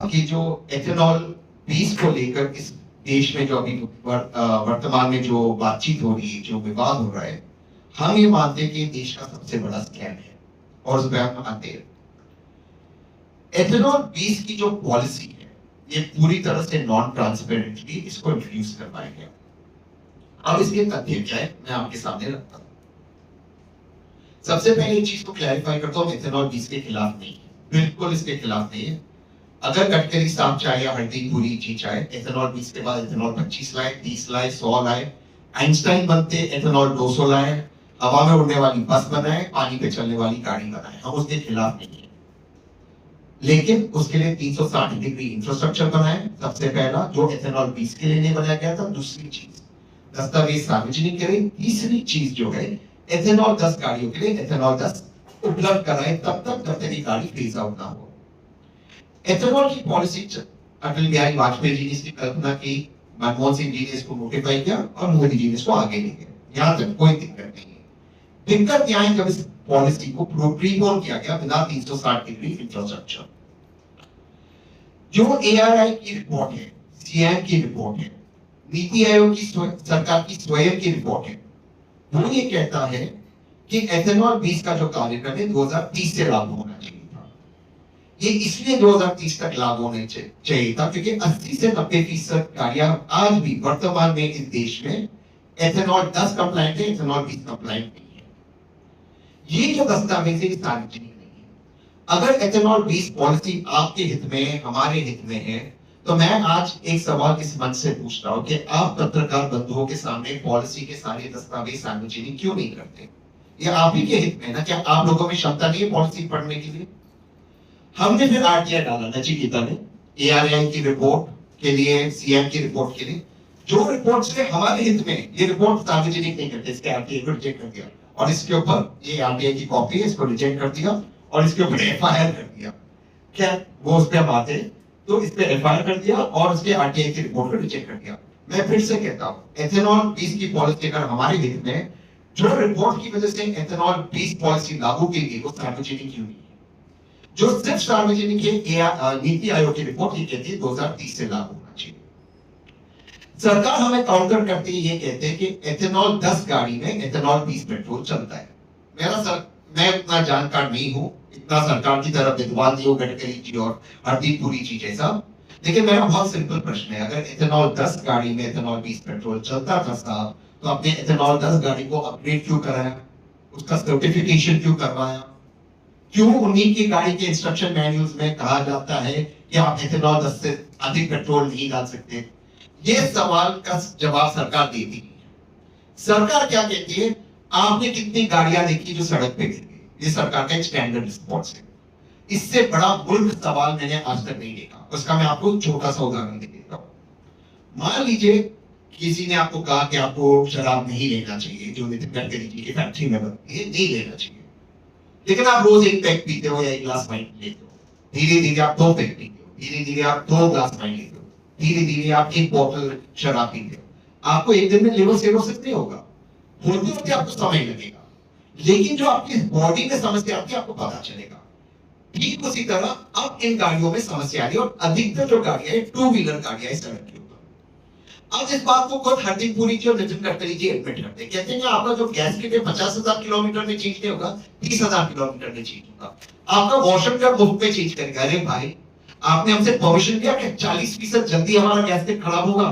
कि जो एथेनॉल बीस को लेकर इस देश में जो अभी वर्तमान में जो बातचीत हो रही है, जो विवाद हो रहा है, हम ये मानते हैं कि देश का सबसे बड़ा स्कैम है और उस पर हम मानते हैं। एथेनॉल बीस की जो पॉलिसी है, ये पूरी तरह से नॉन ट्रांसपेरेंटली इसको इंट्रोड्यूस करवाया गया। अब इसके तथ्य क्या है, मैं आपके सामने रखता हूं। सबसे पहले एक चीज को क्लैरिफाई करता हूं, एथेनॉल बीस के खिलाफ नहीं है, बिल्कुल इसके खिलाफ नहीं है। अगर गडकरी साहब चाहे या हरदीप पुरी जी चाहे, एथेनॉल 20 के बाद एथेनॉल 25 लाए, 30 लाए, 100 लाए, आइंस्टाइन बनते एथेनॉल 200 लाए, हवा में उड़ने वाली बस बनाए, पानी पे चलने वाली गाड़ी बनाए, हम उसके खिलाफ नहीं है। लेकिन उसके लिए 360 डिग्री इंफ्रास्ट्रक्चर बनाए। सबसे पहला जो एथेनॉल 20 के लिए नहीं बनाया गया था। दूसरी चीज, दस्तावेज सार्वजनिक करें। तीसरी चीज जो है, एथेनॉल 10 गाड़ियों के लिए एथेनॉल 10 उपलब्ध कराए तब तक जब तक गाड़ी फेज आउट ना हो। एथेनॉल की पॉलिसी अटल बिहारी वाजपेयी जी ने इसकी कल्पना की, मनमोहन सिंह जी ने इसको नोटिफाई किया और मोदी जी ने इसको आगे ले गया। यहां तक कोई दिक्कत नहीं है। दिक्कत यहां है जब इस पॉलिसी को प्रीपोन किया गया बिना 360 डिग्री इंफ्रास्ट्रक्चर। जो एआरआई की रिपोर्ट है, सीएम की रिपोर्ट है, नीति आयोग की सरकार की स्वयं की रिपोर्ट है, वो ये कहता है कि एथेनॉल 20 का जो कार्यक्रम है 2030 से लागू होना चाहिए। ये इसलिए 2030 तक लागू होने चाहिए था क्योंकि 80 से 90% गाड़ियां आज भी वर्तमान में इस देश में एथेनॉल 10 कंप्लायंट है, एथेनॉल 20 कंप्लायंट नहीं है। ये जो दस्तावेज है सार्वजनिक नहीं है। अगर एथेनॉल 20 पॉलिसी आपके हित में, हमारे हित में है, तो मैं आज एक सवाल इस मंच से पूछता हूं कि आप पत्रकार बंधुओं के सामने पॉलिसी के सारे दस्तावेज सार्वजनिक क्यों नहीं करते? ये आप ही के हित में ना? क्या आप लोगों में क्षमता नहीं है पॉलिसी पढ़ने के लिए? हमने फिर आरटीआई डाला नचिकेता ने, एआरआई की रिपोर्ट के लिए, सीएम की रिपोर्ट के लिए। जो रिपोर्ट से हमारे हित में, ये रिपोर्ट सार्वजनिक नहीं करते, इसके आरटीआई को रिजेक्ट कर दिया और इसके ऊपर ये आरटीआई की कॉपी है, इसको रिजेक्ट कर दिया और इसके ऊपर एफआईआर कर दिया। क्या वो उस पर बात है? तो इस पे एफआईआर कर दिया और उसके आरटीआई की रिपोर्ट को रिजेक्ट कर दिया। मैं फिर से कहता हूं, एथेनॉल 20 की पॉलिसी अगर हमारे हित में, जो रिपोर्ट की वजह से एथेनॉल 20 पॉलिसी लागू की गई वो सार्वजनिक क्यों नहीं है? जो सिर्फ सार्वजनिक है, नीति आयोग की रिपोर्ट ये कहती है 2030 से लागू होना चाहिए। सरकार हमें काउंटर करती है, ये कहते हैं कि एथेनॉल 10 गाड़ी में एथेनॉल 20 पेट्रोल चलता है। मैं उतना जानकार नहीं हूं, इतना सरकार की तरफ विद्वान नहीं हूं गडकरी जी और हरदीप पुरी जी जैसा। लेकिन मेरा बहुत सिंपल प्रश्न है, अगर एथेनॉल 10 गाड़ी में एथेनॉल 20 पेट्रोल चलता था साहब, तो आपने एथेनॉल 10 गाड़ी को अपग्रेड क्यों कराया? उसका सर्टिफिकेशन क्यों करवाया? क्यों उन्हीं की गाड़ी के इंस्ट्रक्शन मैनुअल्स में कहा जाता है कि आप एथेनॉल 10 से अधिक पेट्रोल नहीं डाल सकते? ये सवाल का जवाब सरकार देती नहीं है। सरकार क्या कहती है, आपने कितनी गाड़ियां देखी जो सड़क पे गिर गई? ये सरकार का एक स्टैंडर्ड रिस्पॉन्स है। इससे बड़ा मूर्ख सवाल मैंने आज तक नहीं देखा। उसका मैं आपको छोटा सा उदाहरण दे देता हूं। मान लीजिए किसी ने आपको कहा कि आपको शराब नहीं लेना चाहिए, जो नितिन गडकरी जी की फैक्ट्री में बनती है, नहीं लेना चाहिए। लेकिन आप रोज एक पैक पीते हो या एक ग्लास वाइन लेते हो, धीरे धीरे आप 2 पैक पीते हो, धीरे धीरे आप 2 ग्लास वाइन लेते हो, धीरे धीरे आप 1 बोतल शराब पीते हो। आपको एक दिन में लिवर सिरोसिस नहीं होगा, होते होते आपको समय लगेगा, लेकिन जो आपकी बॉडी में समस्या आती है आपको पता चलेगा। ठीक उसी तरह अब इन गाड़ियों में समस्या आ रही है और अधिकतर जो गाड़ियां है 2 व्हीलर गाड़ियां इस सड़क के ऊपर। अब इस बात को खुद हरदीप पुरी जी और नितिन गडकरी जी एडमिट करते हैं, कहते हैं कि आपका जो गैस किट 50,000 किलोमीटर में चेंज नहीं होगा, 30,000 किलोमीटर में चेंज होगा। आपका वॉशर का मुफ्त में चेंज करेगा। अरे भाई, आपने हमसे परमिशन किया कि 40% जल्दी हमारा गैस किट खराब होगा?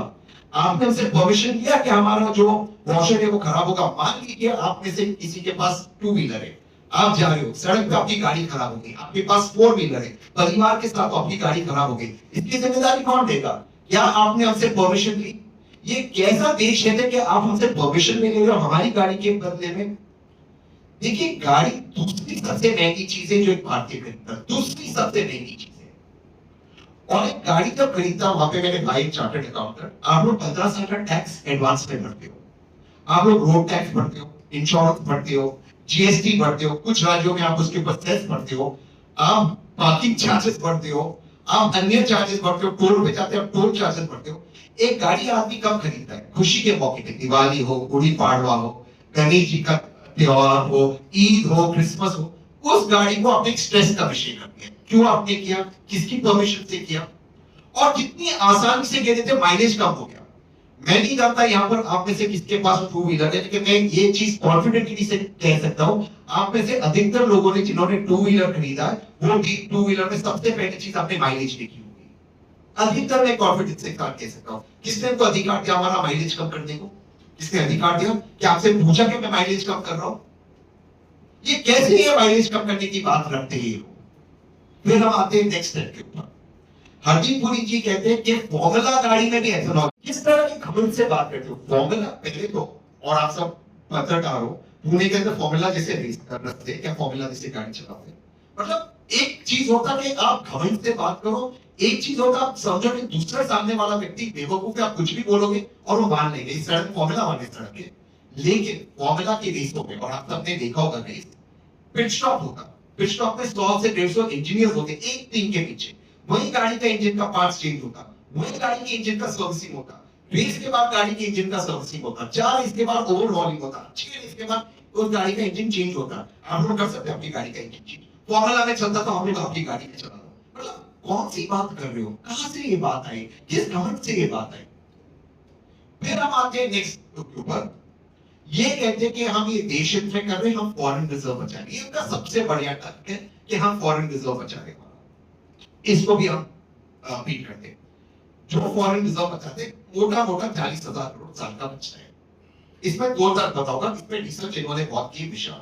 आपने हमसे परमिशन किया कि हमारा जो वॉशर है वो खराब होगा? मान लीजिए आप में से किसी के पास 2 व्हीलर है, आप जा रहे हो, सड़क पे आपकी गाड़ी खराब हो गई, आपके पास 4 व्हीलर है, परिवार के साथ आपकी गाड़ी खराब हो गई, इसकी जिम्मेदारी कौन देगा? क्या आपने हमसे परमिशन ली? ये कैसा देश है कि आप हमसे परमिशन ले रहे हो हमारी गाड़ी के बदले में? देखिए, गाड़ी दूसरी सबसे महंगी चीज है जो एक भारतीय खरीदता है, दूसरी सबसे महंगी चीज है। और एक गाड़ी जब खरीदता, वहां पे मेरे भाई चार्टर्ड अकाउंटेंट, आप लोग 15 साल का टैक्स एडवांस में भरते हो, आप लोग रोड टैक्स भरते हो, इंश्योरेंस भरते हो, जीएसटी भरते हो, कुछ राज्यों में आप उसके ऊपर सेस भरते हो, आप पार्किंग चार्जेस भरते हो, आप अन्य चार्जेस भरते हो, टोल पे जाते हो टोल चार्जेस भरते हो। एक गाड़ी आदमी कब खरीदता है? खुशी के मौके पे, दिवाली हो, गुड़ी पाड़वा हो, गणेश जी का त्योहार हो, ईद हो, क्रिसमस हो, उस गाड़ी को आपने स्ट्रेस का विषय कर दिया। क्यों आपने किया? किसकी परमिशन से किया? और कितनी आसानी से कह देते माइलेज कम हो गया। मैं नहीं जानता यहाँ पर आप में से किसके पास टू व्हीलर है, लेकिन मैं ये चीज कॉन्फिडेंटली से कह सकता हूं, आप में से अधिकतर लोगों ने जिन्होंने टू व्हीलर खरीदा है, वो भी टू व्हीलर में सबसे पहली चीज आपने माइलेज देखी होगी। अधिकतर मैं कॉन्फिडेंस से कह सकता हूं। किसने तो अधिकार दिया हमारा माइलेज कम करने को? किसने अधिकार दिया? क्या आपसे पूछा कि मैं माइलेज कम कर रहा हूं? ये कैसे ये माइलेज कम करने की बात रखते हैं? फिर हम आते हैं नेक्स्ट स्टेप के ऊपर। हरदीप पुरी जी कहते हैं कि फॉर्मूला गाड़ी में भी एथेनॉल। किस तरह की घमंड से बात करते हो? फॉर्मूला पहले तो, और आप सब पत्रकार हो, पुणे के अंदर फॉर्मूला जैसे रेस करते क्या फॉर्मूला जैसे गाड़ी चलाते? मतलब एक चीज होता कि आप घमंड से बात करो, एक चीज होता आप समझो कि दूसरा सामने वाला व्यक्ति बेवकूफ है, आप कुछ भी बोलोगे और वो मान लेंगे, इस सड़क फॉर्मूला वाले सड़क है। लेकिन फॉर्मूला की रेसों में, और आप सबने देखा होगा रेस, पिट स्टॉप होता। पिट स्टॉप में 100 से 150 इंजीनियर होते एक टीम के पीछे। वही गाड़ी का इंजन का पार्ट्स चेंज होता, वही गाड़ी के इंजन का सर्विसिंग होता, रेस के बाद गाड़ी के इंजन का सर्विसिंग होता, 4 इसके बाद ओवरहॉलिंग होता, 6 इसके बाद उस गाड़ी का इंजन चेंज होता। आप लोग कर सकते हैं अपनी गाड़ी का इंजन चेंज। फॉर्मूला में चलता तो हम लोग अपनी गाड़ी में चला दो। मतलब कौन सी बात कर रहे हो? कहां से ये बात आई? किस घमंड से ये बात आई? फिर हम आते हैं नेक्स्ट के ऊपर। ये कहते हैं कि हम ये देश हित में कर रहे हैं, हम फॉरेन रिजर्व बचाएंगे। ये उनका सबसे बढ़िया तर्क है कि हम फॉरेन रिजर्व बचाएंगे। इसको भी हम अपील करते हैं। जो फॉरेन रिजर्व बचाते मोटा मोटा 40,000 करोड़ साल का बचता है। इसमें 2 तर्क बताऊंगा, इसमें रिसर्च इन्होंने बहुत की विशाल।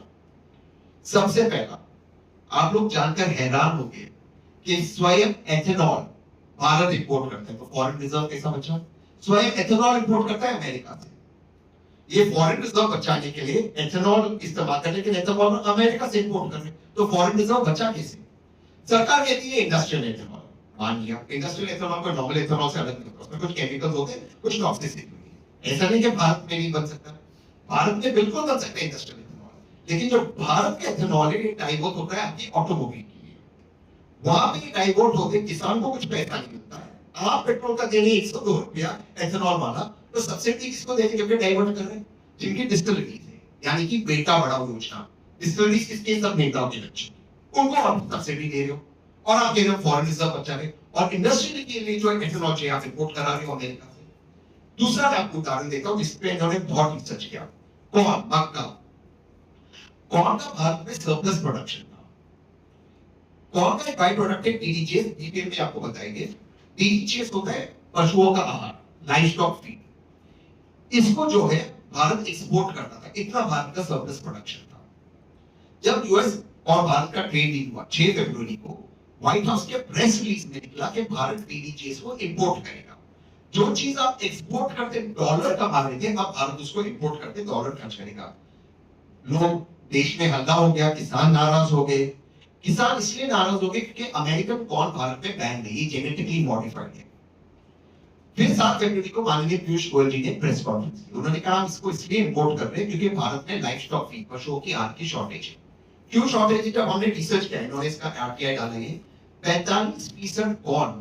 सबसे पहला, आप लोग जानकर हैरान होंगे कि स्वयं एथेनॉल भारत इंपोर्ट करता है, तो फॉरेन रिजर्व कैसा बचा? स्वयं एथेनॉल इंपोर्ट करता है अमेरिका से। ये फॉरेन रिजर्व बचाने के लिए एथेनॉल इस्तेमाल करने के लिए एथेनॉल अमेरिका से इंपोर्ट कर रहे हैं, तो फॉरेन रिजर्व बचा कैसे? सरकार कहती है इंडस्ट्रियल एथेनॉल, मान लिया इंडस्ट्रियल एथेनॉल को नॉर्मल एथेनॉल से अलग नहीं होता, उसमें कुछ केमिकल्स होते हैं, कुछ टॉक्सिसिटी होती है। ऐसा नहीं कि भारत में नहीं बन सकता, भारत में बिल्कुल बन सकता है इंडस्ट्रियल एथेनॉल, लेकिन जो भारत का एथेनॉल है डाइवर्ट होता है आपकी ऑटोमोबाइल के लिए। वहां पे डाइवर्ट होते किसान को कुछ पैसा नहीं मिलता है। आप पेट्रोल का दे रहे 102 रुपया एथेनॉल वाला, तो सब्सिडी किसको देंगे जबकि डाइवर्ट कर रहे हैं? जिनकी डिस्टिलरीज है, यानी कि बेटा बढ़ाओ योजना। डिस्टिलरीज किसके? सब नेताओं के बच्चे, उनको आप सब्सिडी दे रहे हो और आप कह रहे हो फॉरेन रिजर्व बचा रहे, और इंडस्ट्री के लिए जो एथेनॉल चाहिए आप इंपोर्ट करा रहे हो अमेरिका से। दूसरा मैं आपको उदाहरण देता हूं जिसपे इन्होंने बहुत रिसर्च किया। कॉर्न, मक्का। कॉर्न का भारत में सरप्लस प्रोडक्शन था। कॉर्न का एक बाई प्रोडक्ट है टीडीजीएस, डिटेल में आपको बताएंगे। टीडीजीएस होता है पशुओं का आहार, लाइवस्टॉक फीड। इसको जो है भारत एक्सपोर्ट करता था, इतना भारत का सरप्लस प्रोडक्शन था। जब यूएस और भारत का ट्रेड डील हुआ 6 फरवरी को, व्हाइट हाउस के प्रेस रिलीज में निकला कि भारत टीडीजीएस को इंपोर्ट करेगा। जो चीज आप एक्सपोर्ट करते डॉलर कमा रहे थे, अब भारत उसको इंपोर्ट करते डॉलर खर्च करेगा। लोग, देश में हल्ला हो गया, किसान नाराज हो गए। किसान इसलिए नाराज हो गए क्योंकि अमेरिकन कॉर्न भारत में बैन नहीं, जेनेटिकली मॉडिफाइड है। फिर 7 फरवरी को माननीय पीयूष गोयल जी ने प्रेस कॉन्फ्रेंस की, उन्होंने कहा हम इसको इसलिए इंपोर्ट कर रहे हैं क्योंकि भारत में लाइव स्टॉक फीड, पशुओं की आहार की शॉर्टेज है। क्यों शॉर्टेज है? जब हमने रिसर्च किया, इन्होंने इसका आरटीआई डाला है, 45% कॉर्न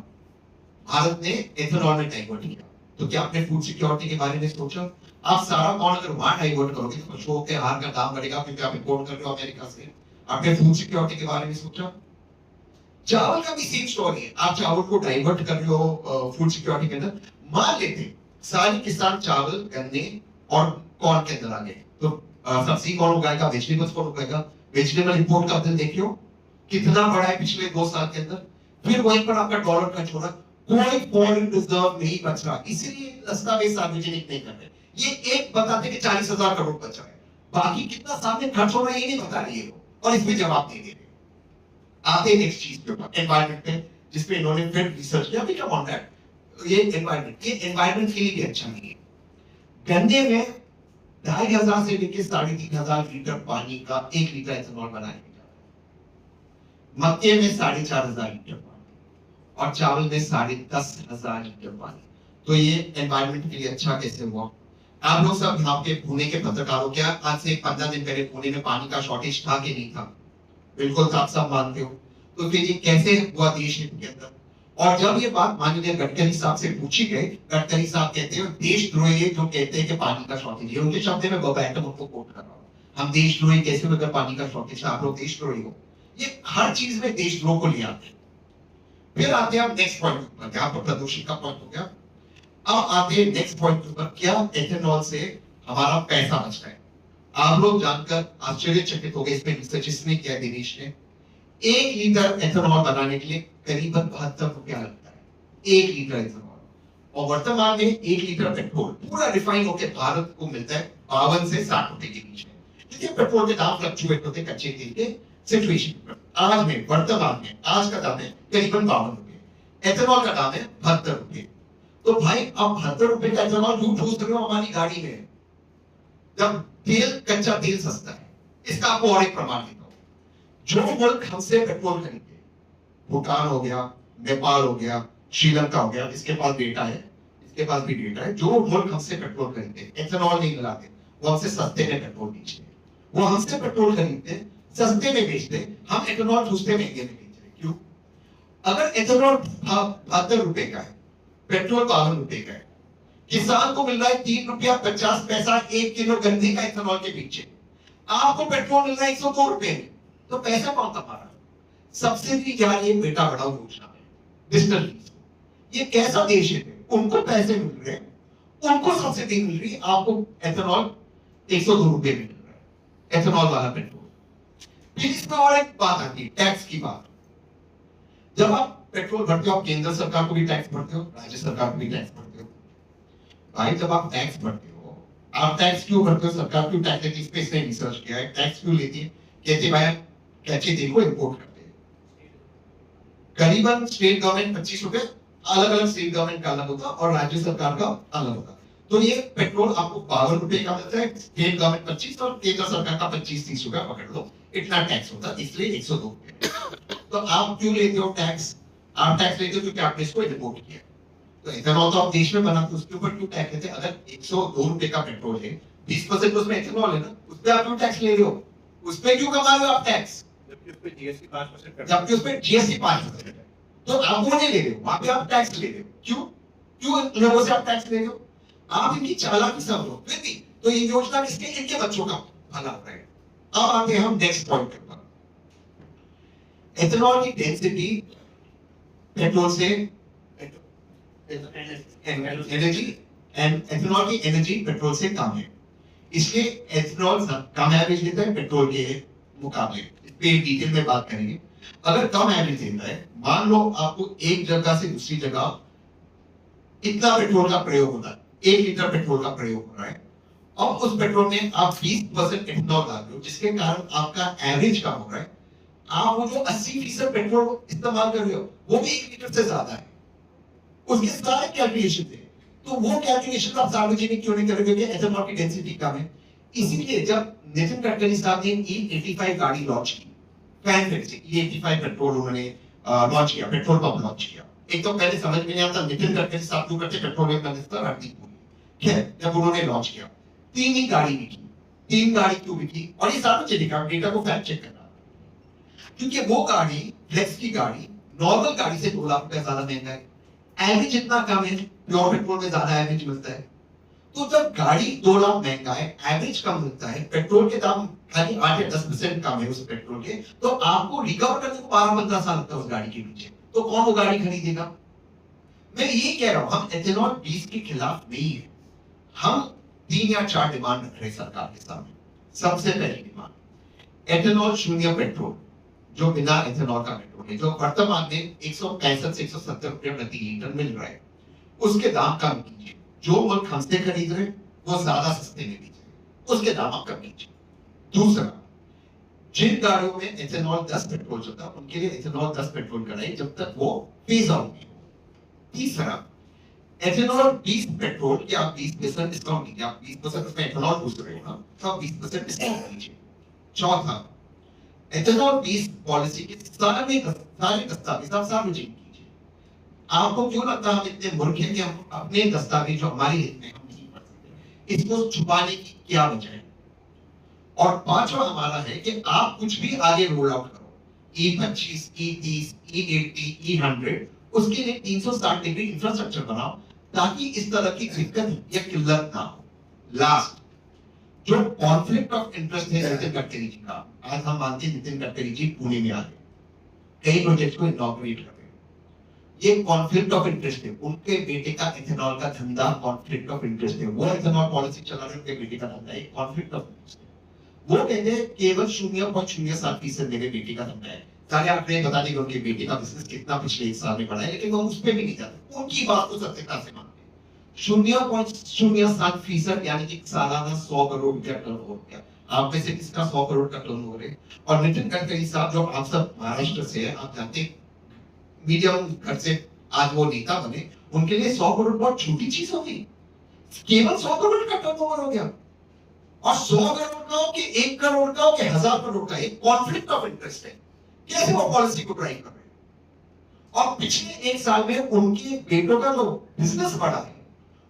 भारत ने एथेनॉल में डाइवर्ट किया। तो क्या आपने फूड सिक्योरिटी के बारे में सोचा? आप सारा कॉर्न अगर वहां डाइवर्ट करोगे तो पशुओं के आहार का दाम बढ़ेगा क्योंकि आप इंपोर्ट कर रहे हो अमेरिका से। आपने फूड सिक्योरिटी के बारे में सोचा? चावल का भी सेम स्टोरी है, आप चावल को डाइवर्ट कर रहे हो फूड सिक्योरिटी के अंदर। मान लेते सारे किसान चावल, गन्ने और कॉर्न के अंदर आ गए, तो सब्जी कौन उगाएगा? वेजिटेबल्स कौन उगाएगा? वेजिटेबल इंपोर्ट का बिल देखियो कितना बड़ा है पिछले 2 साल के अंदर। फिर वहीं पर आपका डॉलर खर्च हो रहा, कोई फॉरेन रिजर्व नहीं बच रहा, इसलिए दस्तावेज सार्वजनिक नहीं कर रहे। ये एक बताते कि 40,000 करोड़ बचा है, बाकी कितना सामने खर्च हो रहा है ये नहीं बता रही है और इसमें जवाब नहीं दे रहे। आते नेक्स्ट चीज के ऊपर, एनवायरमेंट पे, जिसपे इन्होंने फिर रिसर्च किया। अभी क्या ऑन दैट, ये एनवायरमेंट के लिए भी अच्छा नहीं है। गन्ने में 2,500 से लेकर 3,500 लीटर पानी का 1 लीटर एथेनॉल बनाया जाता है। मक्के में 4,500 लीटर पानी और चावल में 10,500 लीटर पानी। तो ये एनवायरमेंट के लिए अच्छा कैसे हुआ? आप लोग सब यहाँ पे पुणे के पत्रकारों, क्या आज से 15 दिन पहले पुणे में पानी का शॉर्टेज था कि नहीं था? बिल्कुल आप सब मानते हो। तो फिर ये कैसे हुआ देश हित के अंदर? और जब ये बात माननीय गडकरी साहब से पूछी गई, गडकरी साहब कहते हैं देशद्रोही जो कहते हैं कि पानी का शॉर्टेज है, उनके शब्द में वर्बैटिम उनको कोट कर रहा हूं, हम देशद्रोही कैसे अगर पानी का शॉर्टेज है? आप लोग देशद्रोही हो। ये हर चीज में देशद्रोह को ले आते हैं। फिर आते हैं हम नेक्स्ट पॉइंट पर, यहाँ पर प्रदूषण का पॉइंट हो गया। अब आते हैं नेक्स्ट पॉइंट पर, क्या एथेनॉल से हमारा पैसा बचता है। आप लोग जानकर आश्चर्यचकित हो गए, इसमें रिसर्च ने किया दिनेश ने। 1 लीटर एथेनॉल बनाने के लिए करीबन 72 रुपया लगता है, 1 लीटर एथेनॉल। और वर्तमान में 1 लीटर पेट्रोल पूरा रिफाइन होकर भारत को मिलता है 52 से 60 रुपए के बीच में। क्योंकि पेट्रोल के दाम फ्लक्चुएट होते कच्चे तेल के सिचुएशन पर। आज में वर्तमान में आज का दाम है करीबन 52 रुपए, एथेनॉल का दाम है 72 रुपए। तो भाई आप 72 रुपए का एथेनॉल क्यों ठूस रहे हो हमारी गाड़ी में, जब तेल कच्चा तेल सस्ता है। इसका आपको और एक प्रमाण देता हूं। जो मुल्क हमसे पेट्रोल खरीदते, भूटान हो गया, नेपाल हो गया, श्रीलंका हो गया, इसके पास डेटा है, इसके पास भी डेटा है। जो मुल्क हमसे पेट्रोल खरीदते, एथेनॉल नहीं मिलाते, वो हमसे सस्ते में पेट्रोल बेचते। वो हमसे पेट्रोल खरीदते, सस्ते में बेचते, हम एथेनॉल ठूसते महंगे में बेच रहे। क्यों? अगर एथेनॉल 72 रुपए का है, पेट्रोल 52 रुपए का है, किसान को मिल रहा है 3 रुपया 50 पैसा 1 किलो गंदे का एथेनॉल के पीछे, आपको पेट्रोल मिल रहा है 102 रुपए में, तो पैसा कौन कमा रहा है? सब्सिडी जा रही है बेटा बढ़ाओ योजना में, डिजिटल। ये कैसा देश है? उनको पैसे मिल रहे हैं, उनको सब्सिडी मिल रही है, आपको एथेनॉल 102 रुपए में मिल रहा है, एथेनॉल वाला पेट्रोल। फिर इसमें और एक बात आती है, टैक्स की बात। जब आप पेट्रोल भरते हो, आप केंद्र सरकार को भी टैक्स भरते हो, राज्य सरकार को भी टैक्स भरते हो। भाई जब आप टैक्स भरते हो, आप टैक्स क्यों भरते हो? सरकार क्यों टैक्स लेती है? इस पे इसने रिसर्च किया है, टैक्स क्यों लेती है? कहते भाई कच्चे तेल को इंपोर्ट करते हैं, करीबन स्टेट गवर्नमेंट 25 रुपए, अलग अलग स्टेट गवर्नमेंट का अलग होता और राज्य सरकार का अलग होता। तो ये पेट्रोल आपको 52 रुपए का मिलता है, स्टेट गवर्नमेंट 25 और केंद्र सरकार का 25-30 रुपया पकड़ लो, इतना टैक्स होता है, इसलिए 102 रुपए। तो आप क्यों लेते हो टैक्स? आप टैक्स लेते हो क्योंकि आपने इसको इंपोर्ट किया। तो एथेनॉल तो आप देश में बनाते, उसके ऊपर क्यों टैक्स लेते? अगर 102 रुपए का पेट्रोल है, 20% उसमें एथेनॉल है ना, उस पर आप क्यों टैक्स ले रहे हो? उस पर क्यों कमा रहे हो आप टैक्स? जबकि उस पर जीएसटी 5% है। तो आप वो नहीं ले रहे हो, वहां पे आप टैक्स ले रहे हो। क्यों? क्यों लोगों से आप टैक्स ले रहे हो? आप इनकी चालाकी समझो। फिर भी तो ये योजना किसके? इनके बच्चों का भला हो रहा है। अब आते हैं हम नेक्स्ट पॉइंट पर। एथेनॉल की डेंसिटी पेट्रोल से एनर्जी एथेनॉल की एनर्जी पेट्रोल से कम है, इसलिए एथेनॉल कम एवरेज देता है पेट्रोल के मुकाबले। इस पे डिटेल में बात करेंगे। अगर कम एवरेज देता है, मान लो आपको एक जगह से दूसरी जगह इतना पेट्रोल का प्रयोग होता है, 1 लीटर पेट्रोल का प्रयोग हो रहा है, और उस पेट्रोल में आप 20% एथेनॉल डाल रहे हो, जिसके कारण आपका एवरेज कम हो रहा है। आप वो जो 80% पेट्रोल इस्तेमाल कर रहे हो, वो भी 1 लीटर से ज्यादा है। उसके सारे कैलकुलेशन थे, तो वो कैलकुलेशन आप सार्वजनिक क्यों नहीं करोगे? एथेनॉल की डेंसिटी कम है। इसीलिए जब नितिन गडकरी साहब ने E85 गाड़ी लॉन्च की, E85 पेट्रोल उन्होंने लॉन्च किया, पेट्रोल पंप लॉन्च किया। एक तो पहले समझ में नहीं आता नितिन गडकरी साहब क्यों करते, पेट्रोलियम मिनिस्टर हरदीप पुरी। जब उन्होंने लॉन्च किया, 3 ही गाड़ी बिकी, 3 गाड़ी क्यों बिकी? और ये सार्वजनिक डेटा को फैक्ट चेक करना, क्योंकि वो गाड़ी, फ्लेक्स की गाड़ी, नॉर्मल गाड़ी से 2 लाख रुपए ज्यादा महंगा है। एवरेज इतना कम है, प्योर पेट्रोल में ज्यादा एवरेज मिलता है। तो जब गाड़ी 2 लाख महंगा है, एवरेज कम मिलता है, पेट्रोल के दाम खाली 8 या 10% कम है उस पेट्रोल के, तो आपको रिकवर करने को 12-15 साल लगता है उस गाड़ी के पीछे। तो कौन वो गाड़ी खरीदेगा? मैं ये कह रहा हूं, हम एथेनॉल 20 के खिलाफ नहीं है। हम 3 या 4 डिमांड रख रहे हैं सरकार के सामने। सबसे पहली डिमांड, एथेनॉल शून्य पेट्रोल, जो बिना एथेनॉल का पेट्रोल है, जो वर्तमान में 165 से 170 रुपये प्रति लीटर मिल रहा है, उसके दाम कम कीजिए। जो मुल्क हमसे खरीद रहे वो ज्यादा सस्ते में बेच रहे, उसके दाम आप कम कीजिए। दूसरा, जिन गाड़ियों में एथेनॉल 10 पेट्रोल चलता है, उनके लिए एथेनॉल 10 पेट्रोल कराइए जब तक वो फेज आउट नहीं हो। तीसरा, एथेनॉल 20 पेट्रोल के आप 20% डिस्काउंट दीजिए। आप 20% उसमें एथेनॉल पूछ रहे हो ना, तो आप 20% डिस्काउंट दीजिए। चौथा, एथेनॉल 20 पॉलिसी के सारे दस्तावेज आप सार्वजनिक कीजिए। आपको क्यों लगता है हम इतने मूर्ख हैं कि हम अपने दस्तावेज जो हमारी हित में हम नहीं पढ़ सकते, इसको छुपाने की क्या वजह है? और पांचवा हमारा है कि आप कुछ भी आगे रोल आउट करो, E25, E30, E80, E100, उसके लिए 360 डिग्री इंफ्रास्ट्रक्चर बनाओ, ताकि इस तरह की दिक्कत या किल्लत ना हो। लास्ट, जो कॉन्फ्लिक्ट ऑफ इंटरेस्ट है नितिन गडकरी जी का, आज हम मानते हैं नितिन गडकरी जी पुणे में आ गए, कई प्रोजेक्ट को इनॉग्रेट कर रहे हैं, ये कॉन्फ्लिक्ट ऑफ इंटरेस्ट है, उनके बेटे का इथेनॉल का धंधा कॉन्फ्लिक्ट ऑफ इंटरेस्ट है, वो इथेनॉल पॉलिसी चला रहे हैं, उनके बेटे का धंधा है कॉन्फ्लिक्ट ऑफ इंटरेस्ट है। वो कहते हैं केवल 0.07% मेरे बेटे का धंधा है। सारे आपने बता देंगे उनके बेटे का बिजनेस कितना पिछले 1 साल में बढ़ा है, लेकिन वो उस पर भी नहीं जाते, उनकी बात को सत्यता से मानते हैं। 0.07% यानी कि सालाना 100 करोड़ रुपया टर्नओवर हो गया। आप में से किसका 100 करोड़ का टर्नओवर है? और नितिन गडकरी साहब जो आप सब महाराष्ट्र से हैं, आप जानते हैं मीडियम घर से आज वो नेता बने, उनके लिए 100 करोड़ बहुत छोटी चीज होगी। केवल 100 करोड़ का टर्नओवर हो गया, और 100 करोड़ का हो कि 1 करोड़ का हो कि 1000 करोड़ का, एक कॉन्फ्लिक्ट ऑफ इंटरेस्ट है। कैसे वो पॉलिसी को ड्राइव कर रहे हैं? और पिछले 1 साल में उनके बेटों का जो बिजनेस बढ़ा है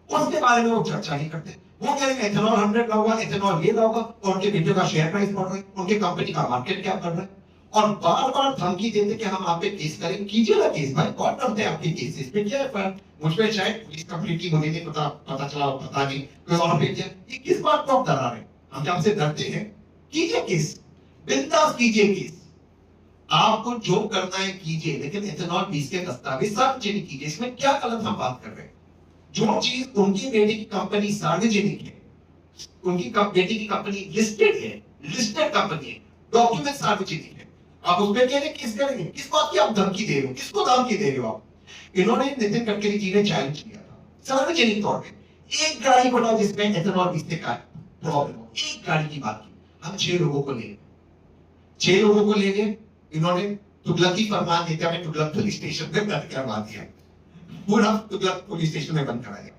उसके बारे में वो चर्चा नहीं करते। वो कह रहे हैं एथेनॉल 100 लाऊंगा, एथेनॉल ये लाऊंगा, और उनके बेटों का शेयर प्राइस बढ़ रहा है, उनके कंपनी का मार्केट कैप बढ़ रहा है, और बार बार धमकी देते कि हम आप पे केस करेंगे। कीजिएगा केस भाई, कौन डरते हैं आपके केसेस पे? क्या है पर मुझ पे शायद पुलिस कंप्लीट की मुझे नहीं पता चला, पता नहीं कोई और पे किया। ये किस बात को आप डरा रहे हैं? हम आपसे डरते हैं? कीजिए केस, बिंदास कीजिए केस, आपको जो करना है कीजिए, लेकिन इथेनॉल 20 के दस्तावेज सार्वजनिक कीजिए। इसमें क्या गलत हम बात कर रहे हैं? जो चीज उनकी बेटी की कंपनी सार्वजनिक है, उनकी बेटी की कंपनी लिस्टेड है, लिस्टेड कंपनी है, डॉक्यूमेंट सार्वजनिक है, आप उस पर कह रहे किस करेंगे? किस बात की आप धमकी दे रहे हो? किसको धमकी दे रहे हो आप? इन्होंने नितिन गडकरी जी ने चैलेंज किया था सार्वजनिक तौर पे, एक गाड़ी बनाओ जिसमें एथेनॉल 20 का प्रॉब्लम हो। एक गाड़ी की बात की, हम 6 लोगों को ले 6 लोगों को ले गए, इन्होंने तुगलकी फरमान देते हमें तुगलक पुलिस स्टेशन में बंद करवा दिया, पूरा तुगलक पुलिस स्टेशन में बंद कराया।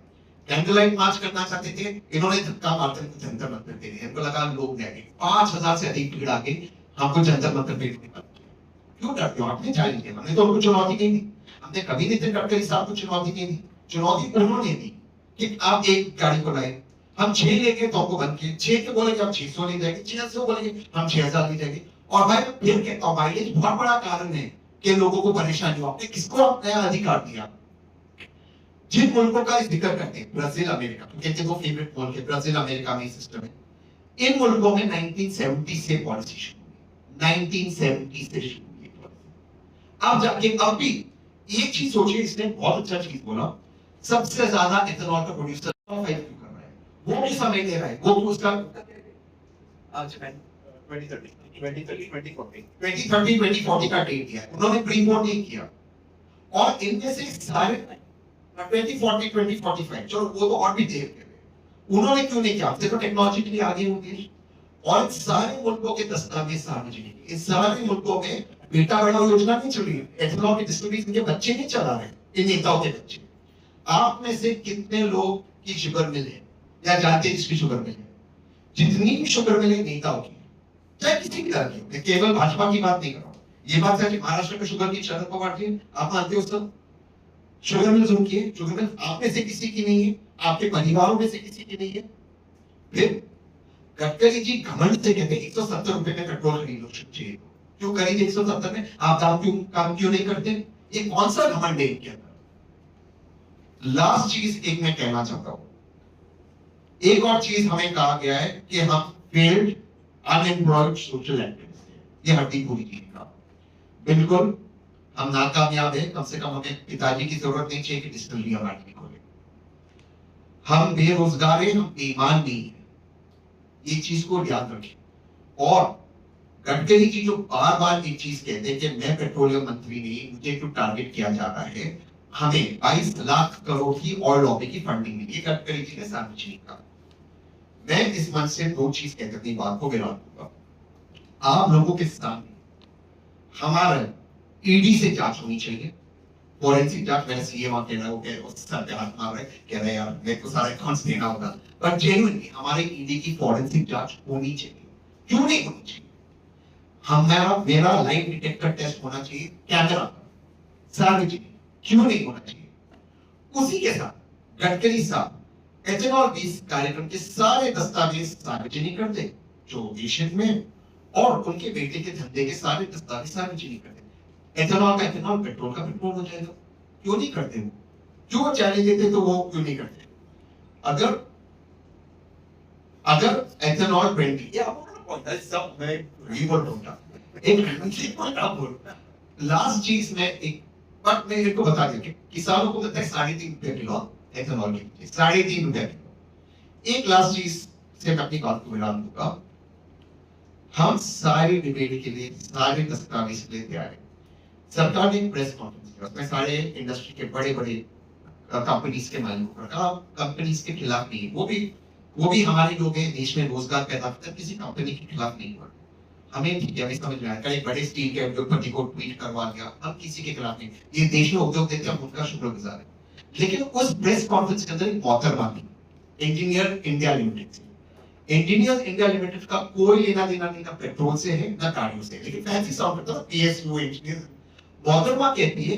कैंडललाइट मार्च करना चाहते थे, इन्होंने धक्का मारकर जंतर मंतर पे गए, इनको लगा लोग जाएंगे, 5000 से अधिक भीड़ आके हमको जंतर मंतर पे क्यों डरते हो? आपने चैलेंज किया, हमने तो उनको चुनौती नहीं दी, हमने कभी नितिन गडकरी साहब को चुनौती नहीं दी, चुनौती उन्होंने दी कि आप एक गाड़ी को लाए, हम 6 लेके तो हमको बंद किए, 6 के बोलेंगे हम 600 ले जाएंगे, 600 बोलेंगे हम 6000 ले जाएंगे। और भाई फिर कहता हूं माइलेज बहुत बड़ा कारण है कि लोगों को परेशानी हो। आपने किसको आप नया अधिकार दिया? जिन मुल्कों का इस जिक्र करते हैं, ब्राजील अमेरिका, तो कहते हैं वो फेवरेट मुल्क है, ब्राजील अमेरिका में सिस्टम है। इन मुल्कों में 1970 से पॉलिसी शुरू हुई, 1970 से शुरू हुई पॉलिसी। अब जाके अब भी एक चीज सोचिए, इसने बहुत अच्छा चीज बोला, सबसे ज्यादा एथेनॉल का प्रोड्यूसर फाइल क्यों कर रहा है? वो भी समय ले रहा है, वो उसका 2030-2040 का डेट दिया है, उन्होंने प्रीपोन नहीं किया। और इनमें से सारे 2040-2045, चलो वो तो और भी देर के लिए, उन्होंने क्यों नहीं किया? तो टेक्नोलॉजी के लिए आगे होंगे, और सारे मुल्कों के दस्तावेज सार्वजनिक, इस सारे मुल्कों में बेटा बढ़ाओ योजना नहीं चली, एथेनॉल की डिस्ट्रीब्यूशन के बच्चे नहीं चला रहे, इन नेताओं के बच्चे। आप में से कितने लोग की शुगर मिल है या जानते हैं जिसकी शुगर मिल है? जितनी भी शुगर मिल है नेताओं की, चाहे किसी भी तरह की, मैं केवल भाजपा की बात नहीं कर रहा हूं। ये बात है कि महाराष्ट्र में शुगर की शरद पवार जी, आप मानते हो सब शुगर मिल जोन की है? शुगर मिल आप में से किसी की नहीं है, आपके परिवारों में से किसी की नहीं है। फिर गडकरी जी घमंड से कहते हैं 170 रुपए में पेट्रोल खरीद लो, चाहिए क्यों खरीदे 170 में? आप काम क्यों नहीं करते? ये कौन सा घमंड है इनके अंदर? लास्ट चीज एक मैं कहना चाहता हूं, एक और चीज हमें कहा गया है कि हम फेल्ड अनएम्प्लॉयड सोशल एक्टिविस्ट हैं, ये हड्डी पूरी चीज का बिल्कुल हम नाकामयाब है। कम से कम हमें पिताजी की जरूरत नहीं चाहिए कि डिस्टिलरी हमारी खोले, हम बेरोजगार हैं, हम बेईमान नहीं है, ये चीज को याद रखें। और गडकरी जी जो बार बार एक चीज कहते हैं कि मैं पेट्रोलियम मंत्री नहीं, मुझे क्यों टारगेट किया जा रहा है, हमें 22 लाख करोड़ की ऑयल लॉबी की फंडिंग मिली, गडकरी जी ने सार्वजनिक कहा। मैं इस मंच से 2 चीज कहकर अपनी बात को विराम दूंगा। आप लोगों के सामने हमारा ईडी से जांच होनी चाहिए, फॉरेंसिक जांच। मैंने सीए वहां कह रहा हूं कि उस सर पे हाथ मार रहे, कह रहे यार मेरे को सारे अकाउंट्स देना होगा, पर जेन्युइनली हमारे ईडी की फॉरेंसिक जांच होनी चाहिए। क्यों नहीं होनी चाहिए? हमारा मेरा लाइन डिटेक्टर टेस्ट होना चाहिए कैमरा पर, सार्वजनिक। क्यों नहीं होना चाहिए? उसी के साथ गडकरी साहब एथेनॉल 20 कार्यक्रम के सारे दस्तावेज सार्वजनिक कर दे जो एशियन में, और उनके बेटे के धंधे के सारे दस्तावेज सार्वजनिक कर दे। एथेनॉल का एथेनॉल, पेट्रोल का पेट्रोल हो जाएगा। क्यों नहीं करते वो? जो चैलेंज देते तो वो क्यों नहीं करते? अगर एथेनॉल 20 या सब मैं रिवोल्ट होता एक लास्ट चीज मैं एक बट मैं इनको बता दें कि किसानों को मिलता है 3.5 रुपए किलो एथेनॉल की, 3.5 रुपए किलो। एक लास्ट चीज से मैं अपनी बात को विराम दूंगा। हम सारे डिबेट के लिए सारे दस्तावेज ले तैयार हैं। सरकार ने प्रेस कॉन्फ्रेंस किया, उसमें सारे इंडस्ट्री के बड़े बड़े कंपनीज के मालिक रखा, कंपनीज के खिलाफ नहीं, वो भी हमारे लोग हैं, देश में रोजगार पैदा करते हैं, किसी कंपनी के खिलाफ नहीं हुआ। हमें ठीक है, हमें समझ में आया, कई बड़े स्टील के उद्योगपति को ट्वीट करवा दिया, हम किसी के खिलाफ नहीं, ये देश में उद्योग देते हैं, उनका शुक्रगुजार है। लेकिन उस प्रेस कॉन्फ्रेंस के अंदर एक ऑथर मांगी इंजीनियर इंडिया लिमिटेड से। इंजीनियर इंडिया लिमिटेड का कोई लेना देना नहीं, ना पेट्रोल से है ना गाड़ियों से, लेकिन फैंसी साउंड करता है पीएसयू इंजीनियर। मोहतरमा कहती है,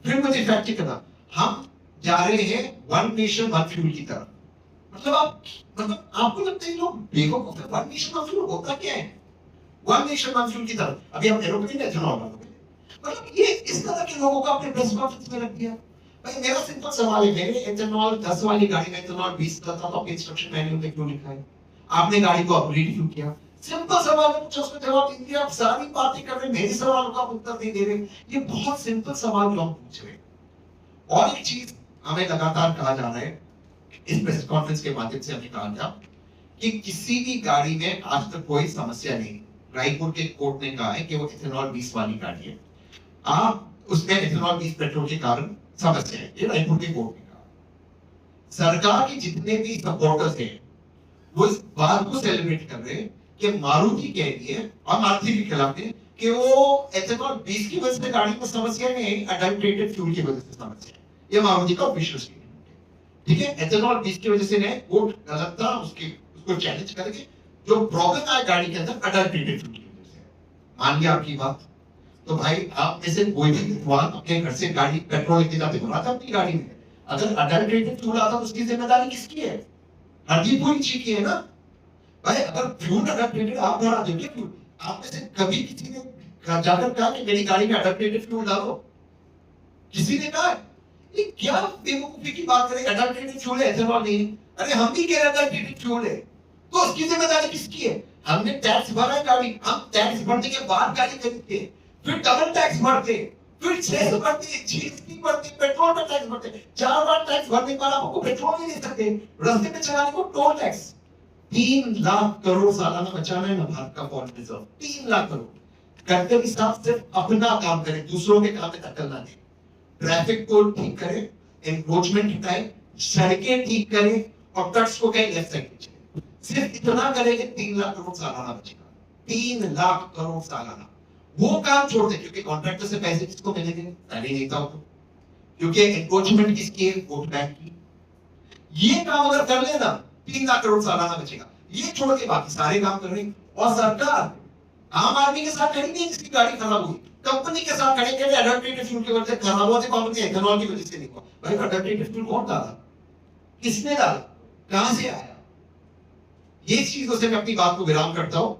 फिर मुझे फैक्ट करना, हम जा रहे हैं वन नेशन वन फ्यूल की तरफ। मतलब आपको लगता है लोग बेवकूफ है? वन नेशन वन फ्यूल होता क्या है? वन नेशन वन फ्यूल की तरफ अभी हम एरोप्लेन एथेनॉल बनाएंगे। मतलब ये इस तरह के लोगों को अपने प्रेस कॉन्फ्रेंस में रख दिया। भाई मेरा सिंपल सवाल है, मेरे एथेनॉल 10 वाली गाड़ी में एथेनॉल 20 का था, तो आपके इंस्ट्रक्शन मैनुअल में क्यों लिखा है? आपने गाड़ी को अपग्रेड क्यों किया? सिंपल सवाल है, पूछो उसका जवाब दीजिए। आप सारी बातें कर रहे हैं, मेरे सवालों का उत्तर नहीं दे रहे। ये बहुत सिंपल सवाल लोग पूछ रहे हैं। और एक चीज हमें लगातार कहा जा रहा है, इस प्रेस कॉन्फ्रेंस के माध्यम से हमें कहा गया कि किसी भी गाड़ी में आज तक कोई समस्या नहीं। रायपुर के कोर्ट ने कहा है कि वो इथेनॉल 20 वाली गाड़ी है, आप उसमें इथेनॉल 20 पेट्रोल के कारण समस्या है, ये रायपुर के कोर्ट ने कहा। सरकार के जितने भी सपोर्टर्स हैं वो इस बात को सेलिब्रेट कर रहे हैं कि मारुति कह रही है और मारुति के खिलाफ है कि वो एथेनॉल 20 की वजह से गाड़ी में समस्या नहीं, अडल्ट्रेटेड फ्यूल की वजह से समस्या है। ये मारुति का ऑफिशियल स्टेटमेंट है, ठीक है? एथेनॉल 20 की वजह से नहीं, कोर्ट गलत था, उसको चैलेंज करके जो प्रॉब्लम आया गाड़ी के अंदर अडल्ट्रेटेड फ्यूल की वजह से। मान लिया आपकी बात, तो भाई आप में से कोई भी विद्वान अपने घर से गाड़ी पेट्रोल लेके जाते घुमाता अपनी गाड़ी में, अगर अडल्ट्रेटेड फ्यूल आता तो उसकी जिम्मेदारी किसकी है? हरदीप पुरी जी की है ना भाई। अगर फ्यूल अडल्ट्रेटेड आप भरा देंगे फ्यूल, आप में से कभी किसी ने जाकर कहा कि मेरी गाड़ी में अडल्ट्रेटेड फ्यूल डालो? किसी ने कहा? ये क्या बेवकूफी की बात करें, अडल्ट्रेटेड फ्यूल है एथेनॉल नहीं। अरे हम भी कह रहे हैं अडल्ट्रेटेड फ्यूल है, तो उसकी जिम्मेदारी किसकी है? हमने टैक्स भरा है गाड़ी, हम टैक्स भरने के बाद गाड़ी खरीदते, फिर डबल टैक्स भरते, फिर सेस भरते, जीएसटी भरते, पेट्रोल पे टैक्स भरते, 4 बार टैक्स भरने के बाद आपको पेट्रोल नहीं दे सकते, रास्ते पे चलाने को टोल टैक्स। 3 लाख करोड़ सालाना बचाना है ना भारत का फॉरेन रिजर्व, 3 लाख करोड़। करते भी साथ सिर्फ अपना काम करें, दूसरों के काम में दखल ना दें। ट्रैफिक को ठीक करें, एनक्रोचमेंट हटाएं, सड़कें ठीक करें और ट्रक्स को कहीं लेफ्ट साइड पे चलें। सिर्फ इतना करेंगे 3 लाख करोड़ सालाना बचेगा, 3 लाख करोड़ सालाना। वो काम छोड़ दे, क्योंकि कॉन्ट्रैक्टर से पैसे किसको मिलेंगे? पहले नेता को, क्योंकि एनक्रोचमेंट किसकी है? वोट बैंक की। ये काम अगर कर लेना 3 लाख करोड़ सालाना बचेगा। ये छोड़ के बाकी सारे काम कर रही और सरकार आम आदमी के साथ खड़ी नहीं, जिसकी गाड़ी खराब हुई कंपनी के साथ खड़े के अडल्ट्रेटेड फ्यूल की वजह से खराब हुआ, कंपनी एथेनॉल की वजह से नहीं हुआ। भाई अडल्ट्रेटेड फ्यूल कौन डाला? किसने डाला? कहां से आया? ये चीजों से मैं अपनी बात को विराम करता हूं।